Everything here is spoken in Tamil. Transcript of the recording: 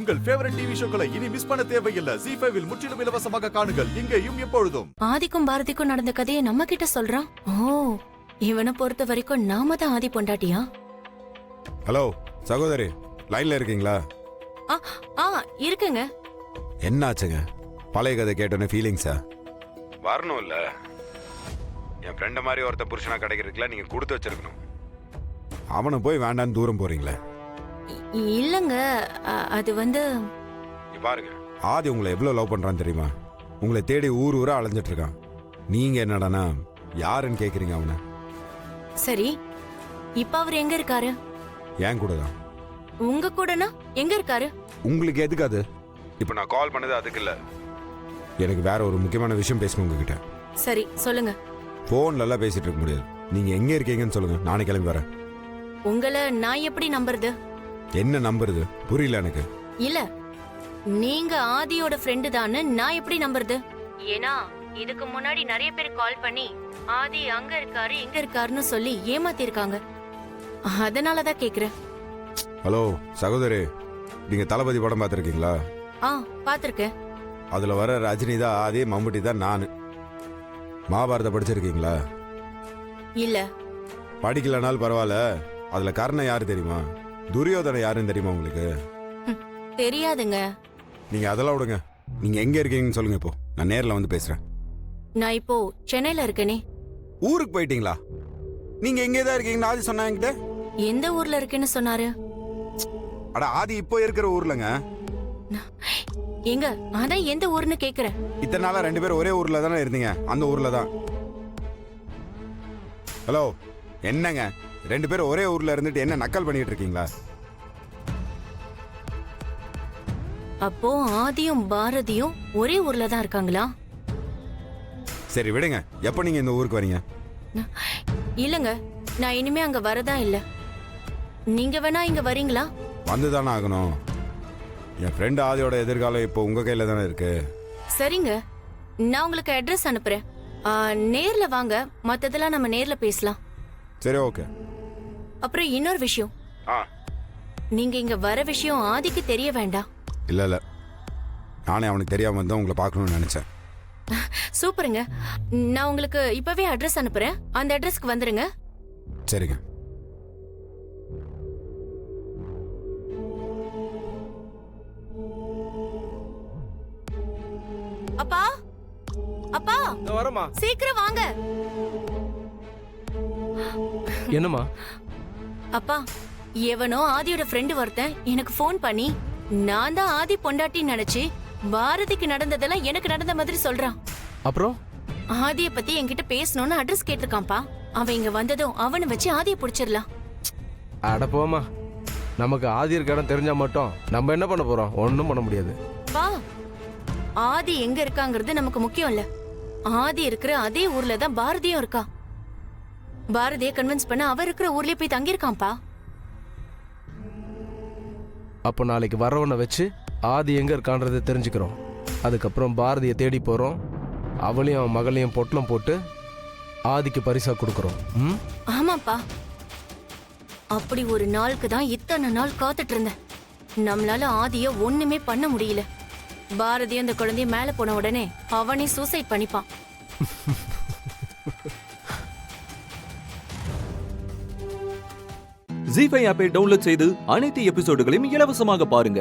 உங்கள் ஃபேவரட் டிவி ஷோக்களை இனி மிஸ் பண்ண தேவையில்லை. ஜீ5 இல் முற்றிலும் இலவசமாக காணுங்கள், இங்கேயும் எப்பொழுதும். ஆதிக்கும் பாரதிக்கும் நடந்த கதையை நம்ம கிட்ட சொல்றான். ஓ, இவனை பொறுத்த வரைக்கும் நாம தான் ஆதி பொண்டாட்டியா? ஹலோ சகோதரி, லைன்ல இருக்கீங்களா? இருக்குங்க. என்ன ஆச்சுங்க? பழைய கதை கேட்டோன்னே ஃபீலிங்ஸா? வரணும் இல்ல, என் ஃப்ரெண்ட மாதிரி ஒருத்த புருஷனா கிடைக்கிறதுக்குலாம் நீங்க கொடுத்து வச்சிருக்கணும். அவனை போய் வேண்டான்னு தூரம் போறீங்களே. இல்லங்க, அது வந்து பாருங்க, ஆதி உங்களை எவ்வளவு லவ் பண்றான்னு தெரியுமா? உங்களை தேடி ஊர் ஊரா அலைஞ்சிட்டு இருக்கான். நீங்க என்னடானா யாருன்னு கேக்குறீங்க அவனை. சரி, இப்ப அவர் எங்க இருக்காரு? ஏன் கூட தான். உங்க கூடனா எங்க இருக்காரு? உங்களுக்கு எதுக்கு அது? இப்ப நான் கால் பண்ணது அதுக்கு இல்ல, எனக்கு வேற ஒரு முக்கியமான விஷயம் பேசணும் உங்ககிட்ட. சரி சொல்லுங்க. போன்ல எல்லாம் பேசிட்டு இருக்க முடியாது. நீங்க எங்க இருக்கீங்கன்னு சொல்லுங்க, நானே கிளம்பி வரேன். உங்களை நான் எப்படி நம்புறது? என்ன நம்புறது? புரியல எனக்கு. இல்ல, நீங்க ஆதியோட ஃப்ரெண்டு தான்னு நான் எப்படி நம்புறது? ஏன்னா இதுக்கு முன்னாடி நிறைய பேர் கால் பண்ணி ஆதி அங்க இருக்காரு இங்க இருக்காருன்னு சொல்லி ஏமாத்திருக்காங்க. அதனாலதான் கேக்குறேன். ஹலோ சகோதரி, நீங்க தளபதி படம் பார்த்திருக்கீங்களா? பாத்திருக்கேன். அதுல வர ரஜினி தான் ஆதி, மம்முட்டி தான் நானு. மகாபாரதம் படிச்சிருக்கீங்களா? இல்ல. படிக்கலனாலும் பரவாயில்ல, அதுல கர்ணன் யாரு தெரியுமா? துரியோதனை யாருன்னு தெரியுமா உங்களுக்கு? தெரியாதுங்க. நீங்க அதெல்லாம் விடுங்க, நீங்க எங்க இருக்கீங்கன்னு சொல்லுங்க. இப்போ நான் நேர்ல வந்து பேசுறேன். நான் இப்போ சென்னையில இருக்கேனே. ஊருக்கு போயிட்டீங்களா? நீங்க எங்கதான் இருக்கீங்கன்னு ஆதி சொன்னாங்க. எந்த ஊர்ல இருக்கேன்னு சொன்னாரு? அட, ஆதி இப்போ இருக்கிற ஊர்லங்க. எங்க? அதான் எந்த ஊர்னு கேக்குறேன். இத்தனை நாளா 2 பேரும் ஒரே ஊர்ல தானே இருந்தீங்க, அந்த ஊர்ல தான். ஹலோ, என்னங்க 2 பேரும் ஒரே ஊர்ல இருந்துட்டு என்ன நக்கல் பண்ணிட்டு இருக்கீங்களா? அப்போ ஆதியும் பாரதியும் ஒரே ஊர்ல தான் இருக்காங்களா? சரி விடுங்க, எப்ப நீங்க இந்த ஊருக்கு வரீங்க? இல்லங்க, நான் இனிமே அங்க வரதா இல்ல. நீங்க வேணா இங்க வரீங்களா? வந்துதானே ஆகணும். என் ஃப்ரெண்ட் ஆதியோட எதிர்காலம் இப்போ உங்க கையில தானே இருக்கு. சரிங்க, நான் உங்களுக்கு அட்ரஸ் அனுப்புறேன். நேர்ல வாங்க, மத்ததெல்லாம் நம்ம நேர்ல பேசலாம். சரி, ஓகே. அப்புறம் இன்னொரு விஷயம், நீங்க இங்க வர விஷயம் ஆதிக்கு தெரிய வேண்டாம். இல்ல, நானே அவனுக்கு தெரியாம வந்தா உங்களை பார்க்கணும்னு நினைச்சேன். சூப்பருங்க, நான் உங்களுக்கு இப்பவே அட்ரஸ் அனுப்புறேன். அந்த அட்ரஸ்க்கு வந்துருங்க. சரிங்க. அப்பா, அப்பா, வரமா, சீக்கிரம் வாங்க. என்னம்மா? அப்பா, எவனோ ஆதியோட ஃப்ரெண்டு ஒருத்தன் எனக்கு ஃபோன் பண்ணி நான் தான் ஆதி பொண்டாட்டின்னு நினைச்சு பாரதிக்கு நடந்ததெல்லாம் எனக்கு நடந்த மாதிரி சொல்றான். அப்புறம் ஆதிய பத்தி என்கிட்ட பேசணும்னு அட்ரஸ் கேட்டிருக்கான்ப்பா. அவன் இங்க வந்ததும் அவனை வச்சு ஆதிய புடிச்சிடலாம். அட போமா, நமக்கு ஆதி இருக்க இடம் தெரிஞ்சா மட்டும் நம்ம என்ன பண்ண போறோம்? ஒன்னும் பண்ண முடியாது. பா, ஆதி எங்க இருக்காங்கிறது நமக்கு முக்கியம் இல்ல. ஆதி இருக்கிற அதே ஊர்ல தான் பாரதியும் இருக்கா. பாரதிய கன்வின்ஸ் பண்ண அவர் இருக்கிற ஊர்லயே போய் தங்கியிருக்கான்ப்பா. அப்போ நாளைக்கு வரவனை வச்சு ஆதி எங்க இருக்கான்றதை தெரிஞ்சுக்கிறோம். அதுக்கப்புறம் பாரதியை தேடி போறோம். அவளையும் அவன் மகளையும் பொட்டலம் போட்டு ஆதிக்கு பரிசா கொடுக்கறோம். ஆமாப்பா, அப்படி ஒரு நாளுக்கு தான் இத்தனை நாள் காத்துட்டு இருந்தேன். நம்மளால ஆதிய ஒண்ணுமே பண்ண முடியல. பாரதி அந்த குழந்தைய மேல போன உடனே அவனே சூசைட் பண்ணிப்பான். ஜீ5 ஆப்பை டவுன்லோட் செய்து அனைத்து எபிசோடுகளையும் இலவசமாக பாருங்க.